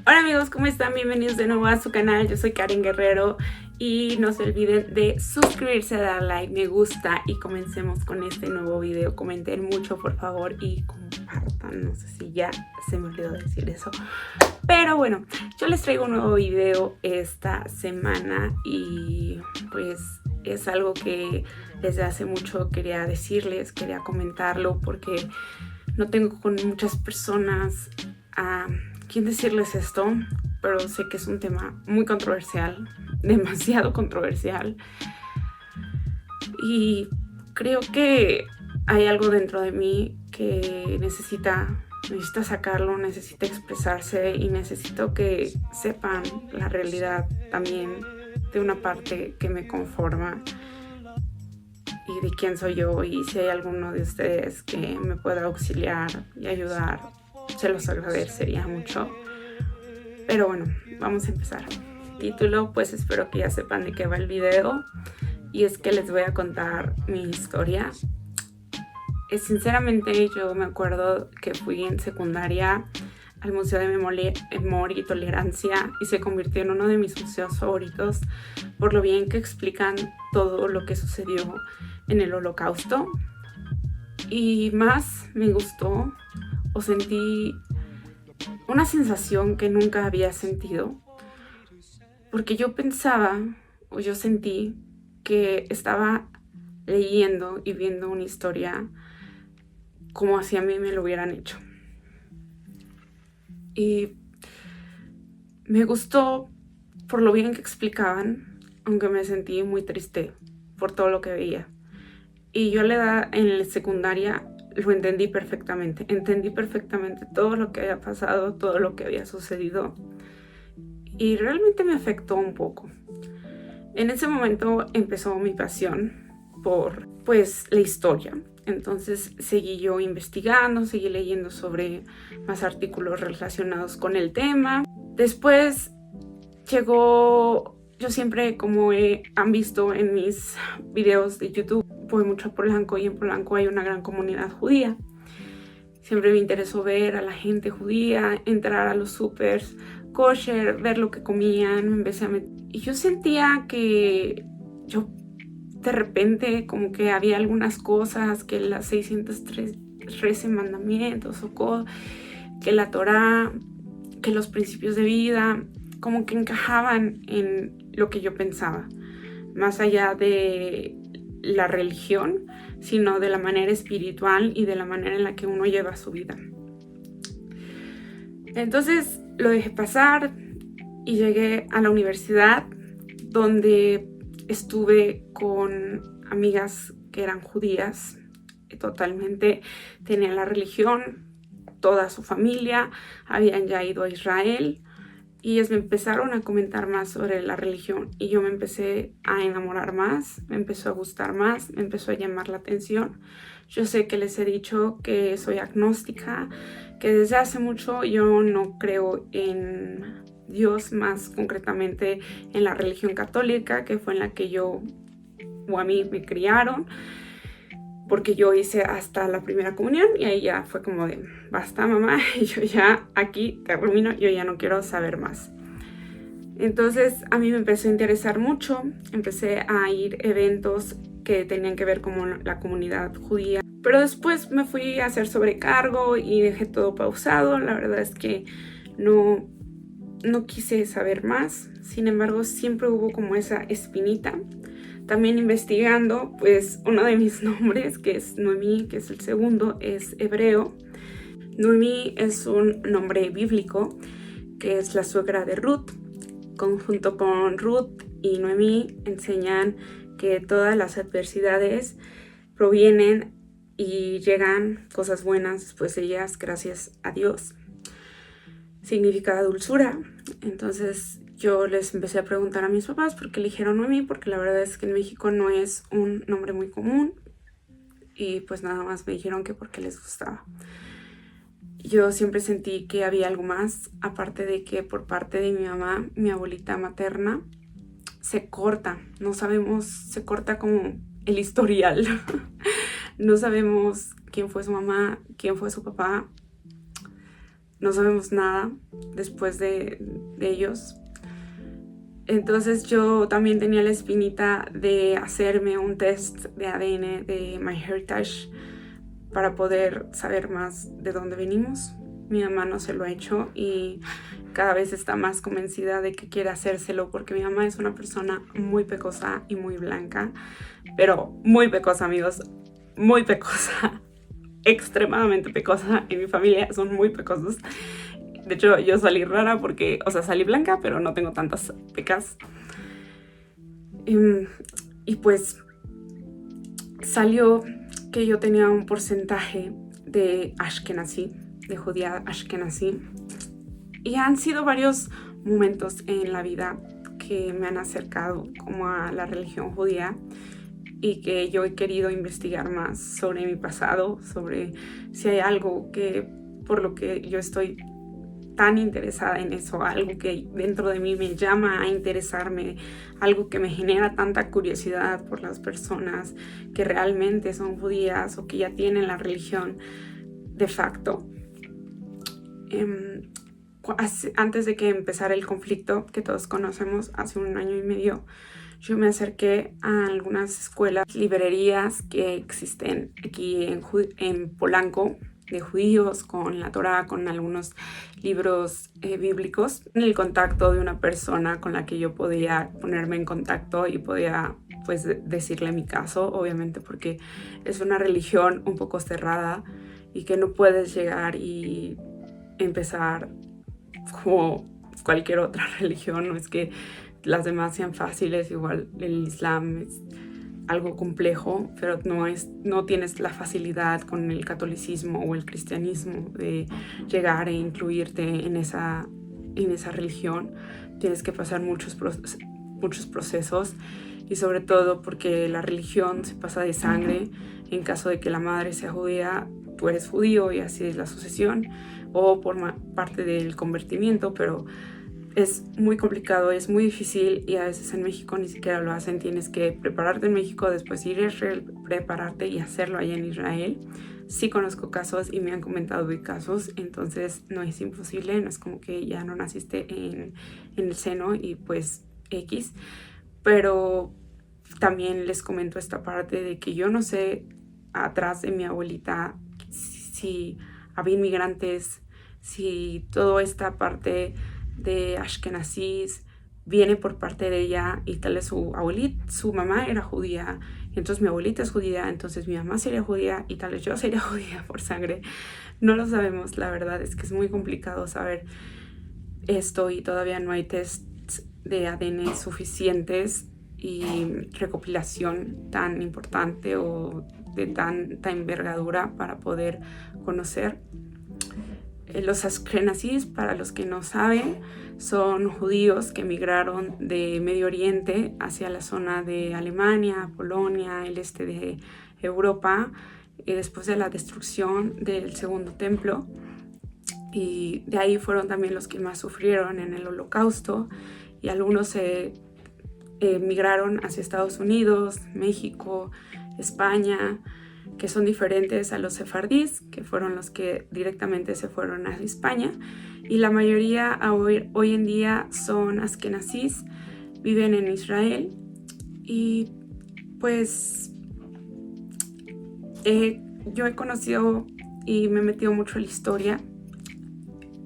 Hola amigos, ¿cómo están? Bienvenidos de nuevo a su canal. Yo soy Karen Guerrero y no se olviden de suscribirse, dar like, me gusta y comencemos con este nuevo video. Comenten mucho por favor y compartan. No sé si ya se me olvidó decir eso, pero bueno, yo les traigo un nuevo video esta semana y pues es algo que desde hace mucho quería decirles, quería comentarlo porque no tengo con muchas personas a quien decirles esto, pero sé que es un tema muy controversial, demasiado controversial, y creo que hay algo dentro de mí que necesita sacarlo, necesita expresarse y necesito que sepan la realidad también de una parte que me conforma y de quién soy yo, y si hay alguno de ustedes que me pueda auxiliar y ayudar, se los agradecería mucho. Pero bueno, vamos a empezar. Título, pues espero que ya sepan de qué va el video, y es que les voy a contar mi historia. Sinceramente yo me acuerdo que fui en secundaria al Museo de Memoria y Tolerancia y se convirtió en uno de mis museos favoritos por lo bien que explican todo lo que sucedió en el Holocausto. Y más me gustó o sentí una sensación que nunca había sentido, porque yo pensaba o yo sentí que estaba leyendo y viendo una historia como si a mí me lo hubieran hecho. Y me gustó por lo bien que explicaban, aunque me sentí muy triste por todo lo que veía. Y yo a la edad en la secundaria lo entendí perfectamente todo lo que había pasado, todo lo que había sucedido, y realmente me afectó un poco. En ese momento empezó mi pasión por pues la historia. Entonces seguí yo investigando, seguí leyendo sobre más artículos relacionados con el tema. Después llegó, yo siempre, como han visto en mis videos de YouTube, voy mucho a Polanco y en Polanco hay una gran comunidad judía. Siempre me interesó ver a la gente judía, entrar a los supers kosher, ver lo que comían, me empecé a meter. Y yo sentía que yo de repente como que había algunas cosas, que las 613 mandamientos o que la Torá, que los principios de vida, como que encajaban en lo que yo pensaba, más allá de la religión, sino de la manera espiritual y de la manera en la que uno lleva su vida. Entonces lo dejé pasar y llegué a la universidad, donde estuve con amigas que eran judías, totalmente tenían la religión, toda su familia habían ya ido a Israel, y ellas me empezaron a comentar más sobre la religión y yo me empecé a enamorar más, me empezó a gustar más, me empezó a llamar la atención. Yo sé que les he dicho que soy agnóstica, que desde hace mucho yo no creo en Dios, más concretamente en la religión católica, que fue en la que yo o a mí me criaron, porque yo hice hasta la primera comunión y ahí ya fue como de basta mamá, y yo ya aquí termino, yo ya no quiero saber más. Entonces a mí me empezó a interesar mucho, empecé a ir a eventos que tenían que ver con la comunidad judía, pero después me fui a hacer sobrecargo y dejé todo pausado. La verdad es que no quise saber más. Sin embargo, siempre hubo como esa espinita. También investigando, pues uno de mis nombres, que es Noemí, que es el segundo, es hebreo. Noemí es un nombre bíblico, que es la suegra de Ruth. Junto con Ruth y Noemí enseñan que todas las adversidades provienen y llegan cosas buenas después de ellas, gracias a Dios. Significa dulzura. Entonces yo les empecé a preguntar a mis papás por qué eligieron Noemí, porque la verdad es que en México no es un nombre muy común, y pues nada más me dijeron que porque les gustaba. Yo siempre sentí que había algo más, aparte de que por parte de mi mamá, mi abuelita materna, se corta como el historial. No sabemos quién fue su mamá, quién fue su papá. no sabemos nada después de ellos. Entonces yo también tenía la espinita de hacerme un test de ADN de MyHeritage para poder saber más de dónde venimos. Mi mamá no se lo ha hecho y cada vez está más convencida de que quiere hacérselo porque mi mamá es una persona muy pecosa y muy blanca, pero muy pecosa, amigos, muy pecosa, extremadamente pecosa. En mi familia son muy pecosos. De hecho, yo salí rara porque, o sea, salí blanca, pero no tengo tantas pecas. Y pues salió que yo tenía un porcentaje de Ashkenazi, de judía Ashkenazi. Y han sido varios momentos en la vida que me han acercado como a la religión judía y que yo he querido investigar más sobre mi pasado, sobre si hay algo que por lo que yo estoy tan interesada en eso, algo que dentro de mí me llama a interesarme, algo que me genera tanta curiosidad por las personas que realmente son judías o que ya tienen la religión de facto. Antes de que empezara el conflicto que todos conocemos hace 1 año y medio, yo me acerqué a algunas escuelas, librerías que existen aquí en Polanco, de judíos, con la Torá, con algunos libros bíblicos, en el contacto de una persona con la que yo podía ponerme en contacto y podía pues decirle mi caso, obviamente porque es una religión un poco cerrada y que no puedes llegar y empezar como cualquier otra religión. No es que las demás sean fáciles, igual el Islam es algo complejo, pero no tienes la facilidad con el catolicismo o el cristianismo de llegar e incluirte en esa religión. Tienes que pasar muchos procesos y sobre todo porque la religión se pasa de sangre. En caso de que la madre sea judía, tú eres judío y así es la sucesión, o por parte del convertimiento, pero es muy complicado, es muy difícil y a veces en México ni siquiera lo hacen. Tienes que prepararte en México, después ir a Israel, prepararte y hacerlo allá en Israel. Sí conozco casos y me han comentado de casos, entonces no es imposible, no es como que ya no naciste en el seno y pues X, pero también les comento esta parte de que yo no sé atrás de mi abuelita si había inmigrantes, si toda esta parte de Ashkenazis viene por parte de ella y tal vez su abuelita, su mamá era judía, y entonces mi abuelita es judía, entonces mi mamá sería judía y tal vez yo sería judía por sangre. No lo sabemos, la verdad es que es muy complicado saber esto y todavía no hay tests de ADN suficientes y recopilación tan importante o de tanta envergadura para poder conocer. Los Ashkenazis, para los que no saben, son judíos que emigraron de Medio Oriente hacia la zona de Alemania, Polonia, el este de Europa, después de la destrucción del Segundo Templo. Y de ahí fueron también los que más sufrieron en el Holocausto, y algunos se emigraron hacia Estados Unidos, México, España, que son diferentes a los sefardíes, que fueron los que directamente se fueron a España, y la mayoría hoy en día son askenazís, viven en Israel. Y pues yo he conocido y me he metido mucho en la historia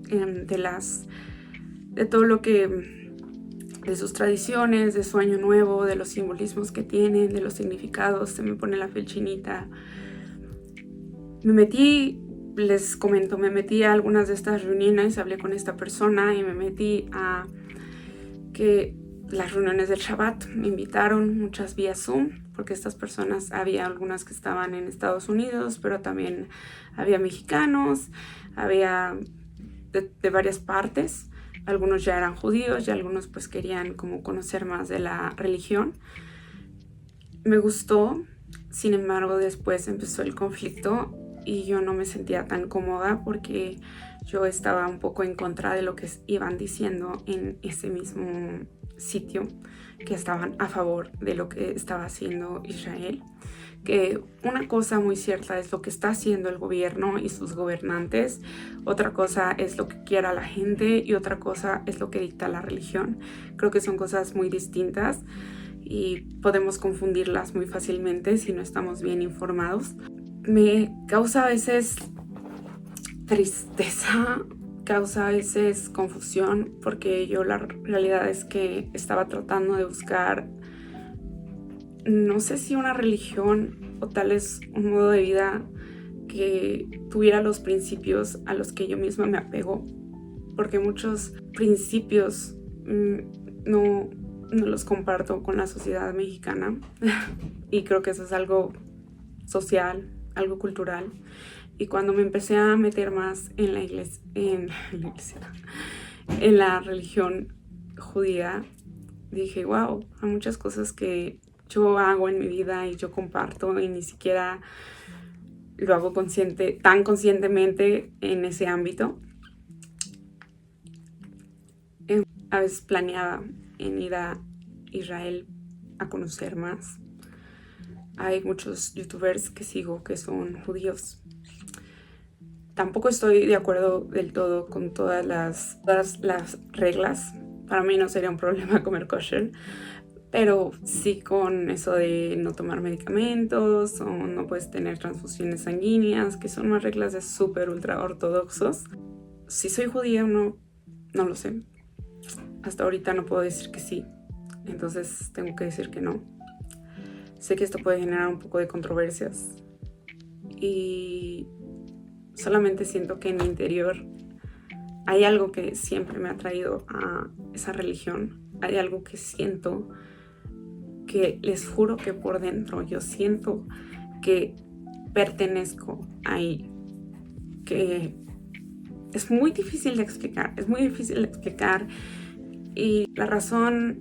de todo lo que, de sus tradiciones, de su año nuevo, de los simbolismos que tienen, de los significados. Se me pone la piel chinita. Les comento, me metí a algunas de estas reuniones, hablé con esta persona y me metí a que las reuniones del Shabbat me invitaron, muchas vía Zoom, porque estas personas, había algunas que estaban en Estados Unidos, pero también había mexicanos, había de varias partes. Algunos ya eran judíos y algunos pues querían como conocer más de la religión. Me gustó, sin embargo después empezó el conflicto y yo no me sentía tan cómoda porque yo estaba un poco en contra de lo que iban diciendo en ese mismo sitio, que estaban a favor de lo que estaba haciendo Israel, que una cosa muy cierta es lo que está haciendo el gobierno y sus gobernantes, otra cosa es lo que quiera la gente y otra cosa es lo que dicta la religión. Creo que son cosas muy distintas y podemos confundirlas muy fácilmente si no estamos bien informados. Me causa a veces tristeza, causa a veces confusión, porque yo la realidad es que estaba tratando de buscar, no sé si una religión o tal vez un modo de vida que tuviera los principios a los que yo misma me apego, porque muchos principios no los comparto con la sociedad mexicana y creo que eso es algo social, algo cultural. Y cuando me empecé a meter más en la iglesia, en la religión judía, dije, wow, hay muchas cosas que yo hago en mi vida y yo comparto y ni siquiera lo hago tan conscientemente en ese ámbito. A veces planeaba en ir a Israel a conocer más. Hay muchos youtubers que sigo que son judíos. Tampoco estoy de acuerdo del todo con todas las reglas. Para mí no sería un problema comer kosher, pero sí con eso de no tomar medicamentos o no puedes tener transfusiones sanguíneas, que son más reglas de súper ultra ortodoxos. Si soy judía o no, no lo sé. Hasta ahorita no puedo decir que sí, entonces tengo que decir que no. Sé que esto puede generar un poco de controversias y solamente siento que en mi interior hay algo que siempre me ha traído a esa religión. Hay algo que siento, que les juro que por dentro yo siento que pertenezco ahí, que es muy difícil de explicar, y las razones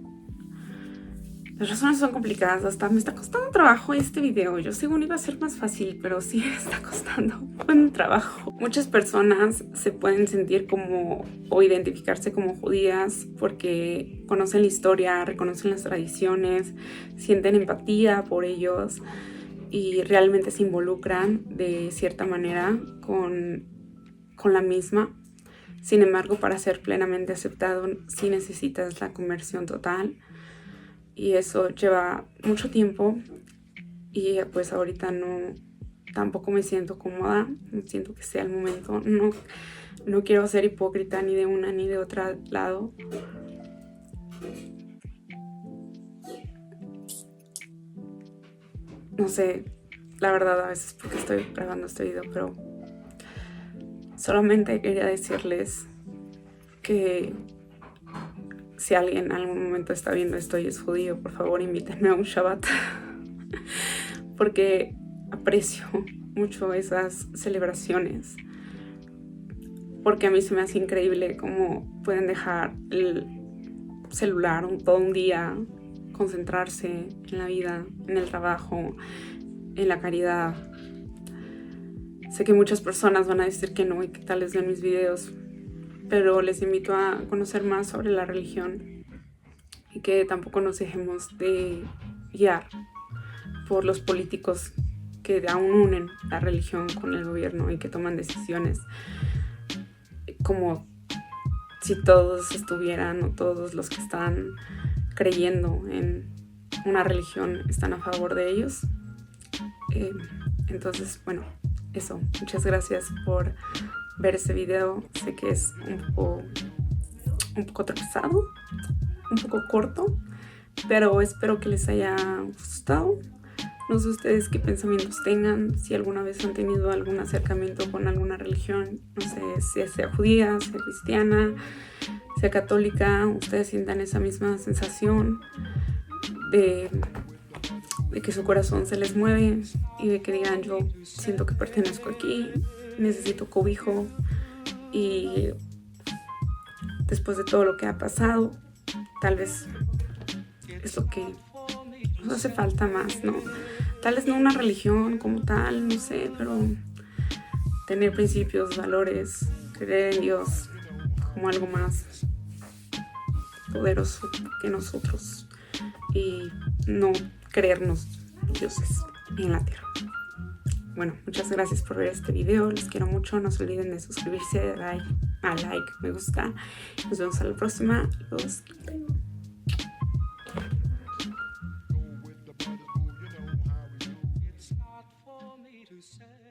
son complicadas, hasta me está costando trabajo este video. Yo según iba a ser más fácil, pero sí me está costando buen trabajo. Muchas personas se pueden sentir como o identificarse como judías porque conocen la historia, reconocen las tradiciones, sienten empatía por ellos y realmente se involucran de cierta manera con la misma. Sin embargo, para ser plenamente aceptado sí necesitas la conversión total y eso lleva mucho tiempo y pues ahorita tampoco me siento cómoda, no siento que sea el momento, no quiero ser hipócrita ni de una ni de otro lado. No sé, la verdad a veces porque estoy grabando este video, pero solamente quería decirles que si alguien en algún momento está viendo esto y es judío, por favor invítenme a un Shabbat porque aprecio mucho esas celebraciones, porque a mí se me hace increíble cómo pueden dejar el celular todo un día, concentrarse en la vida, en el trabajo, en la caridad. Sé que muchas personas van a decir que no y que tal vez ven mis videos, pero les invito a conocer más sobre la religión y que tampoco nos dejemos de guiar por los políticos que aún unen la religión con el gobierno y que toman decisiones como si todos estuvieran o todos los que están creyendo en una religión están a favor de ellos. Entonces, bueno, eso. Muchas gracias por ver este video. Sé que es un poco atravesado, un poco corto, pero espero que les haya gustado. No sé ustedes qué pensamientos tengan, si alguna vez han tenido algún acercamiento con alguna religión, no sé si sea judía, sea cristiana, sea católica, ustedes sientan esa misma sensación de que su corazón se les mueve y de que digan, yo siento que pertenezco aquí, necesito cobijo, y después de todo lo que ha pasado, tal vez es lo que nos hace falta más, ¿no? Tal vez no una religión como tal, no sé, pero tener principios, valores, creer en Dios como algo más poderoso que nosotros y no creernos dioses. en la tierra. Bueno, muchas gracias por ver este video, los quiero mucho, no se olviden de suscribirse, de dar a like, me gusta. Nos vemos a la próxima, los quiero. It's not for me to say.